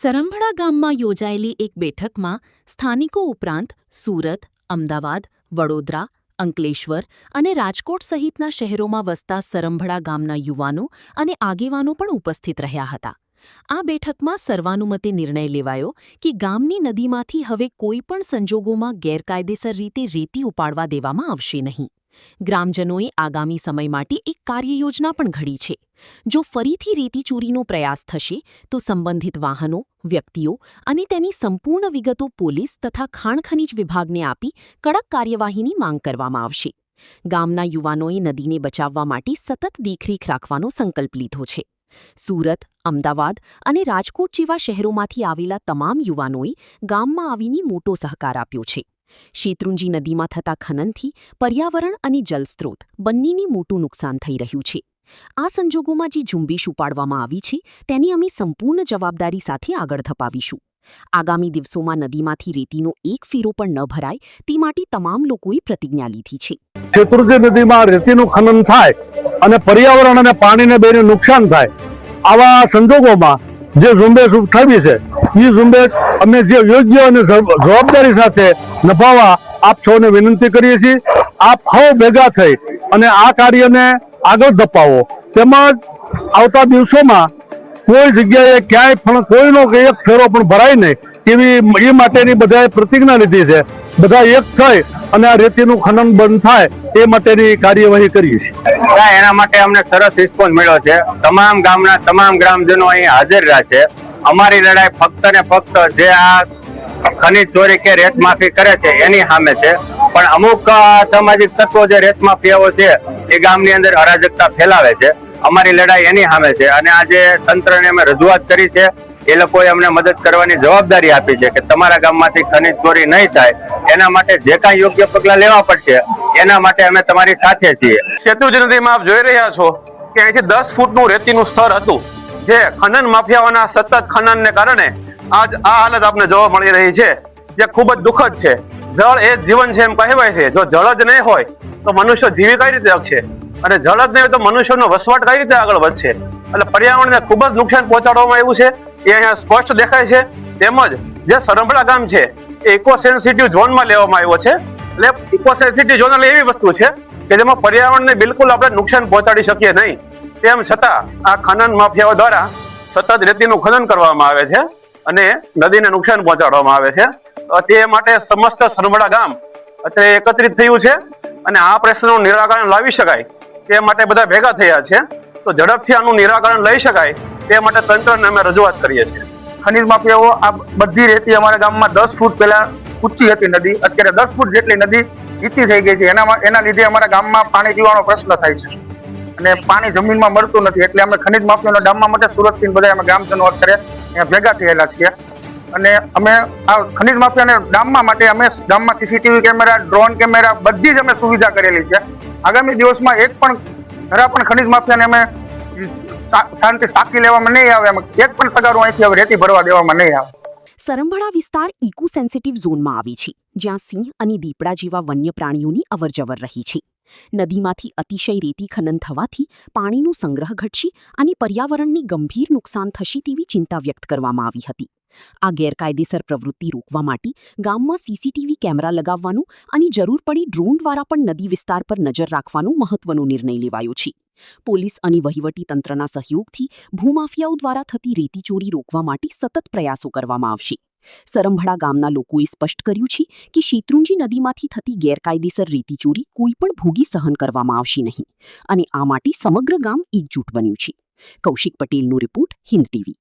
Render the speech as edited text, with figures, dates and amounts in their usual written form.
સરંભડા ગામમાં યોજાયેલી એક બેઠકમાં સ્થાનિકો ઉપરાંત સુરત, અમદાવાદ, વડોદરા, અંકલેશ્વર અને રાજકોટ સહિતના શહેરોમાં વસતા સરંભડા ગામના યુવાનો અને આગેવાનો પણ ઉપસ્થિત રહ્યા હતા. આ બેઠકમાં સર્વાનુમતે નિર્ણય લેવાયો કે ગામની નદીમાંથી હવે કોઈપણ સંજોગોમાં ગેરકાયદેસર રીતે રેતી ઉપાડવા દેવામાં આવશે નહીં. ગ્રામજનોએ આગામી સમય માટે એક કાર્યયોજના પણ ઘડી છે. જો ફરીથી રેતી ચોરીનો પ્રયાસ થશે તો સંબંધિત વાહનો, વ્યક્તિઓ અને તેની સંપૂર્ણ વિગતો પોલીસ તથા ખાણ ખનીજ વિભાગને આપી કડક કાર્યવાહીની માંગ કરવામાં આવશે. ગામના યુવાનોએ નદીને બચાવવા માટે સતત દેખરેખ રાખવાનો સંકલ્પ લીધો છે. સુરત, અમદાવાદ અને રાજકોટ જેવા શહેરોમાંથી આવેલા તમામ યુવાનોએ ગામમાં આવીને મોટો સહકાર આપ્યો છે. શેત્રુંજી નદીમાં થતા ખનનથી પર્યાવરણ અને જલસ્ત્રોત બંનેને મોટું નુકસાન થઈ રહ્યું છે. આ સંજોગોમાં જે ઝુંબેશ ઉપાડવામાં આવી છે તેની અમે સંપૂર્ણ જવાબદારી સાથે આગળ ધપાવીશું. આગામી દિવસોમાં નદીમાંથી રેતીનો એક ફેરો પણ ન ભરાય તે માટે તમામ લોકોએ પ્રતિજ્ઞા લીધી છે. શેત્રુંજી નદીમાં રેતીનું ખનન થાય અને પર્યાવરણ અને પાણીને બેને નુકસાન થાય, આવા સંજોગોમાં જે ઝુંબેશ ઉઠાવી છે એ ઝુંબેશ અમે જે યોગ્ય અને જવાબદારી સાથે નભાવવા આપ સૌને વિનંતી કરીએ છીએ. આપ સૌ ભેગા થઈ અને આ કાર્યને આગળ ધપાવો. તેમજ આવતા દિવસોમાં કોઈ જગ્યાએ ક્યાંય પણ કોઈનો એક ફેરો પણ ભરાય નહીં એવી એ માટેની બધાએ પ્રતિજ્ઞા લીધી છે. બધા એક થઈ અને આ રેતીનું ખનન બંધ થાય એ માટેની કાર્યવાહી કરીએ છીએ. એના માટે અમને સરસ રિસ્પોન્સ મળ્યો છે. તમામ ગામના તમામ ગ્રામજનો અહીં હાજર રહેશે. અમારી લડાઈ ફક્ત ને ફક્ત જે આ ખનીજ ચોરી કે રેત માફી કરે છે એની સામે છે. પણ અમુક સામાજિક તત્વો જે રેત માફિયાઓ છે એ ગામની અંદર અરાજકતા ફેલાવે છે. અમારી લડાઈ એની સામે છે અને આજે તંત્રને અમે રજૂઆત કરી છે. એ લોકોએ અમને મદદ કરવાની જવાબદારી આપી છે કે તમારા ગામમાંથી ખનીજ ચોરી નહીં થાય એના માટે જે કાંઈ યોગ્ય પગલાં લેવા પડશે એના માટે અમે તમારી સાથે છીએ. શેત્રુંજી નદીમાં આપ જોઈ રહ્યા છો કે અહીંથી 10 ફૂટનું રેતીનું સ્તર હતું, જે ખનન માફિયાઓના સતત ખનનને કારણે આજ આ હાલત આપને જોવા મળી રહી છે, જે ખૂબ જ દુઃખદ છે. જળ એ જીવન છે એમ કહેવાય છે. જો જળ જ નહીં હોય તો મનુષ્ય જીવી કઈ રીતે શકશે, અને જળ જ નહીં હોય તો મનુષ્યનો વસવાટ કઈ રીતે આગળ વધશે. એટલે પર્યાવરણને ખૂબ જ નુકસાન પહોંચાડવામાં આવ્યું છે એ અહીંયા સ્પષ્ટ દેખાય છે. તેમજ જે સરંભડા ગામ છે એ ઇકો સેન્સિટિવ ઝોનમાં લેવામાં આવ્યો છે. એટલે ઇકો સેન્સિટિવ ઝોન એટલે એવી વસ્તુ છે કે જેમાં પર્યાવરણને બિલકુલ આપણે નુકસાન પહોંચાડી શકીએ નહીં. તેમ છતાં આ ખનન માફિયાઓ દ્વારા સતત રેતીનું ખનન કરવામાં આવે છે અને નદીને નુકસાન પહોંચાડવામાં આવે છે. તે માટે સમસ્ત સરંભડા ગામ અત્યારે એકત્રિત થયું છે અને આ પ્રશ્નનું નિરાકરણ લાવી શકાય તે માટે બધા ભેગા થયા છે. તો ઝડપથી આનું નિરાકરણ લઈ શકાય તે માટે તંત્રને અમે રજૂઆત કરીએ છીએ. ખનીજ માફિયાઓ આ બધી રેતી અમારા ગામમાં 10 ફૂટ પહેલા ઊંચી હતી નદી, અત્યારે 10 ફૂટ જેટલી નદી નીચી થઈ ગઈ છે. એના લીધે અમારા ગામમાં પાણી પીવાનો પ્રશ્ન થાય છે અને પાણી જમીનમાં મળતું નથી. એટલે અમે ખનીજ માફિયાનો ડામવા માટે સુરતથી બધા અમે ગ્રામજનો અત્યારે અહીંયા ભેગા થયેલા છીએ અને અમે આ ખનીજ માફિયાને ડામવા માટે અમે ગામમાં સીસીટીવી કેમેરા, ડ્રોન કેમેરા બધી જ અમે સુવિધા કરેલી છે. આગામી દિવસમાં એક પણ જરા પણ ખનીજ માફિયાને અમે શાંતિ સાકી લેવામાં નહીં આવે, એક પણ તગારું અહીંથી હવે રેતી ભરવા દેવામાં નહીં આવે. સરંભડા વિસ્તાર ઇકો સેન્સિટિવ ઝોનમાં આવી છે, જ્યાં સિંહ અને દીપડા જેવા વન્ય પ્રાણીઓની અવરજવર રહી છે. નદીમાંથી અતિશય રેતી ખનન થવાથી પાણીનો સંગ્રહ ઘટશે અને પર્યાવરણને ગંભીર નુકસાન થશે તેવી ચિંતા વ્યક્ત કરવામાં આવી હતી. આ ગેરકાયદેસર પ્રવૃત્તિ રોકવા માટે ગામમાં સીસીટીવી કેમેરા લગાવવાનું અને જરૂર પડી ડ્રોન દ્વારા પણ નદી વિસ્તાર પર નજર રાખવાનો મહત્વનો નિર્ણય લેવાયો છે. પોલીસ અને વહીવટી તંત્રના સહયોગથી ભૂમાફિયાઓ દ્વારા થતી રેતી ચોરી રોકવા માટે સતત પ્રયાસો કરવામાં આવશે. સરંભડા ગામના લોકોએ સ્પષ્ટ કર્યું છે કે શેત્રુંજી નદીમાંથી થતી ગેરકાયદેસર રેતી ચોરી કોઈ પણ ભોગી સહન કરવામાં આવશે નહીં અને આ માટે સમગ્ર ગામ એકજૂટ બન્યું છે. કૌશિક પટેલનો રિપોર્ટ, હિન્દ ટીવી.